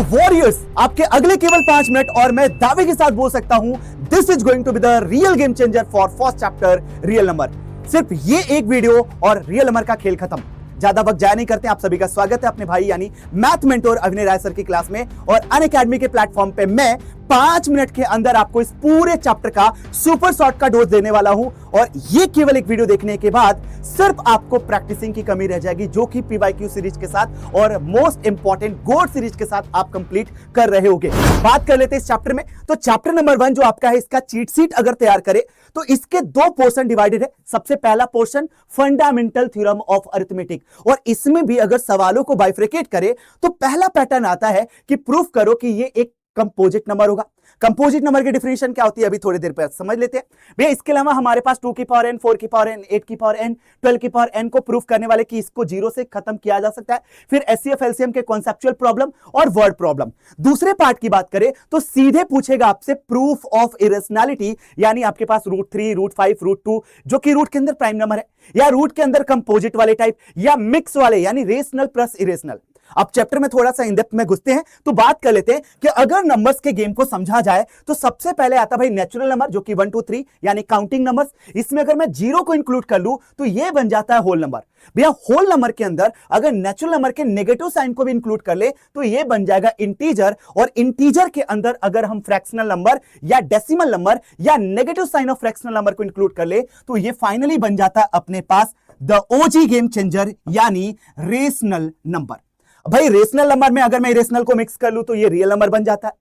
Warriors, आपके अगले केवल 5 मिनट और मैं दावे के साथ बोल सकता हूं this is going to be the real game changer for first chapter real number. सिर्फ ये एक वीडियो और रियल नंबर का खेल खत्म। ज्यादा वक्त जाया नहीं करते, आप सभी का स्वागत है अपने भाई यानी मैथ मेंटोर अभिनय राय सर की क्लास में। और अनअकैडमी के प्लेटफॉर्म पे मैं 5 मिनट के अंदर आपको इस पूरे चैप्टर का सुपर शॉर्ट का डोज देने वाला हूं। और ये केवल एक वीडियो देखने के बाद सिर्फ आपको प्रैक्टिसिंग की कमी रह जाएगी, जो कि पीवाईक्यू सीरीज के साथ और मोस्ट इंपॉर्टेंट गोड सीरीज के साथ आप कंप्लीट कर रहे होगे। बात कर लेते हैं इस चैप्टर में। तो चैप्टर नंबर 1 जो आपका है, इसका चीट शीट अगर तैयार करें तो इसके 2 पोर्शन डिवाइडेड है। सबसे पहला portion fundamental theorem of arithmetic, और इसमें भी अगर सवालों को बाइफ्रिकेट करें तो पहला पैटर्न आता है कि प्रूफ करो कि ये एक कंपोजिट नंबर होगा। कंपोजिट नंबर की डिफिनेशन क्या होती है अभी थोड़ी देर पर समझ लेते हैं भैया। इसके अलावा हमारे पास 2 की पावर n, 4 की पावर n, 8 की पावर n, 12 की पावर n को प्रूफ करने वाले कि इसको 0 से खत्म किया जा सकता है। फिर एचसीएफ एलसीएम के कॉन्सेप्चुअल प्रॉब्लम और वर्ड प्रॉब्लम। दूसरे पार्ट की बात करें तो सीधे पूछेगा आपसे प्रूफ ऑफ इरेशनैलिटी, यानी आपके पास √3, √5, √2 जो कि रूट के अंदर प्राइम नंबर है, या रूट के अंदर कंपोजिट वाले टाइप, या मिक्स वाले यानी रेशनल प्लस इरेशनल। अब चैप्टर में थोड़ा सा इन-डेप्थ में घुसते हैं तो बात कर लेते हैं कि अगर नंबर्स के गेम को समझा जाए तो सबसे पहले आता भाई नेचुरल नंबर, जो कि 1 2 3 यानी काउंटिंग नंबर्स। इसमें अगर मैं 0 को इंक्लूड कर लूं तो यह बन जाता है होल नंबर। भैया होल नंबर के अंदर अगर नेचुरल नंबर के नेगेटिव साइन को भी इंक्लूड कर ले तो यह बन जाएगा इंटीजर, और इंटीजर के अंदर अगर हम फ्रैक्शनल नंबर या डेसिमल नंबर या negative sign of fractional number को इंक्लूड कर ले तो यह फाइनली बन जाता है अपने पास द ओजी गेम चेंजर यानी रेशनल नंबर। भाई रेशनल नंबर में अगर मैं इरेशनल को मिक्स कर लूं तो ये रियल नंबर बन जाता है।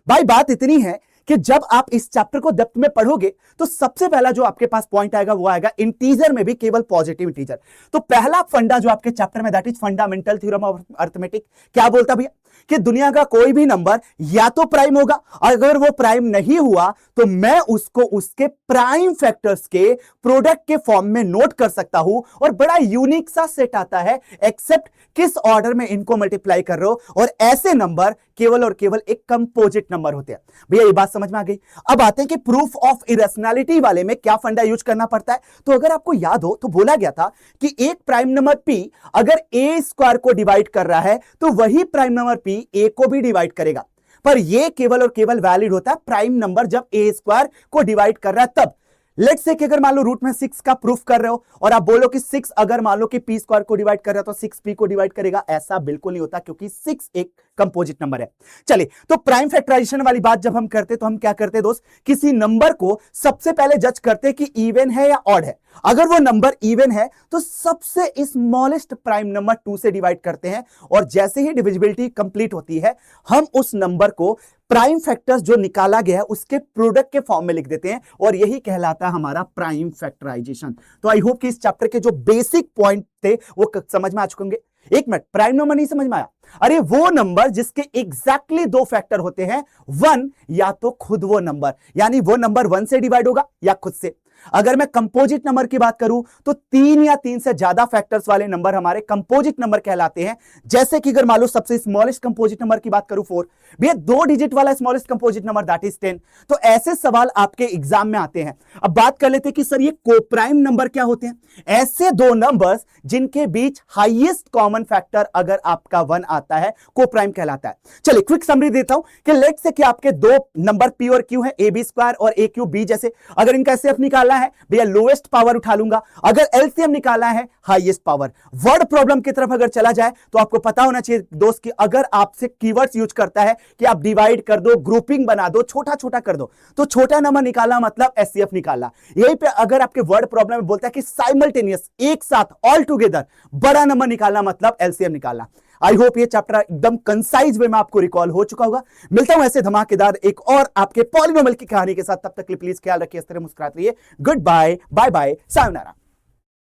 भाई बात इतनी है कि जब आप इस चैप्टर को डेप्थ में पढ़ोगे तो सबसे पहला जो आपके पास पॉइंट आएगा वो आएगा इंटीजर में भी केवल पॉजिटिव इंटीजर। तो पहला फंडा जो आपके चैप्टर में that is fundamental theorem of arithmetic क्या बोलता भैया कि दुनिया का कोई भी नंबर या तो प्राइम होगा, अगर वो प्राइम नहीं हुआ तो मैं उसको उसके प्राइम फैक्टर्स के प्रोडक्ट के फॉर्म में नोट कर सकता हूं। और बड़ा यूनिक सा सेट आता है, एक्सेप्ट किस ऑर्डर में इनको मल्टीप्लाई कर रहे हो, और ऐसे नंबर केवल और केवल एक कंपोजिट नंबर होते हैं। भैया ये बात समझ में आ गई। अब आते हैं कि प्रूफ ऑफ इरेशनैलिटी वाले में क्या फंडा यूज करना पड़ता है। तो अगर आपको याद हो तो बोला गया था कि एक प्राइम नंबर p अगर a स्क्वायर को डिवाइड कर रहा है तो वही प्राइम नंबर p a को भी डिवाइड करेगा, पर यह केवल और केवल वैलिड होता है प्राइम नंबर जब a स्क्वायर को डिवाइड कर रहा है तब। लेट्स से कि अगर मान लो रूट में 6 का प्रूफ कर रहे हो और आप बोलो कि 6 अगर मान लो कि p स्क्वायर को डिवाइड कर रहा है तो 6p को डिवाइड करेगा, ऐसा बिल्कुल नहीं होता क्योंकि 6 एक कंपोजिट नंबर है। चलिए, तो प्राइम फैक्टराइजेशन वाली बात जब हम करते तो हम क्या करते दोस्त, किसी नंबर को सबसे पहले जज करते कि इवन है या ऑड है। अगर वो नंबर इवन है तो सबसे स्मॉलेस्ट प्राइम नंबर 2 से डिवाइड करते हैं, और जैसे ही डिविजिबिलिटी कंप्लीट होती है हम उस नंबर को प्राइम फैक्टर्स जो निकाला गया है उसके प्रोडक्ट के फॉर्म में लिख देते हैं, और यही कहलाता है हमारा प्राइम फैक्टराइजेशन। तो आई होप कि इस चैप्टर के जो बेसिक पॉइंट थे वो समझ में आ चुके होंगे। एक मिनट, प्राइम नंबर नहीं समझ में आया? अरे वो नंबर जिसके एग्जैक्टली 2 फैक्टर होते हैं, 1 या तो खुद वो नंबर, यानी वो नंबर 1 से डिवाइड होगा या खुद से। अगर मैं कंपोजिट नंबर की बात करूं तो 3 या 3 से ज्यादा फैक्टर्स वाले नंबर हमारे कंपोजिट नंबर कहलाते हैं। जैसे कि अगर मान लो सबसे स्मॉलेस्ट कंपोजिट नंबर की बात करूं 4, भैया 2 डिजिट वाला smallest composite number that is 10। तो ऐसे सवाल आपके एग्जाम में आते हैं। अब बात कर लेते हैं कि सर ये कोप्राइम नंबर क्या होते हैं। ऐसे 2 नंबर्स जिनके बीच हाईएस्ट कॉमन फैक्टर अगर आपका 1 आता है कोप्राइम कहलाता है। चलिए क्विक समरी देता हूं कि लेट्स से कि आपके 2 नंबर p और q है, ab स्क्वायर और aq जैसे। अगर इनका एचसीएफ निकालना है भैया लोएस्ट पावर उठा लूंगा, अगर एलसीएम निकालना है हाईएस्ट पावर। वर्ड प्रॉब्लम की तरफ अगर चला जाए तो आपको पता होना चाहिए दोस्त कि अगर आपसे कीवर्ड्स यूज करता है कि आप डिवाइड कर दो, ग्रुपिंग बना दो, छोटा छोटा कर दो, तो छोटा नंबर निकालना मतलब एचसीएफ निकालना। यहीं पे अगर आपके वर्ड प्रॉब्लम में बोलता है कि साइमल्टेनियस, एक साथ, ऑल टुगेदर बड़ा नंबर निकालना मतलब एलसीएम निकालना। आई होप ये चैप्टर एकदम कंसाइज वे में आपको रिकॉल हो चुका होगा। मिलता हूं ऐसे धमाकेदार एक और आपके पॉलिनोमियल की कहानी के साथ, तब तक के लिए प्लीज ख्याल रखिए, इस तरह मुस्कुराते रहिए। Good bye, bye bye, sayonara.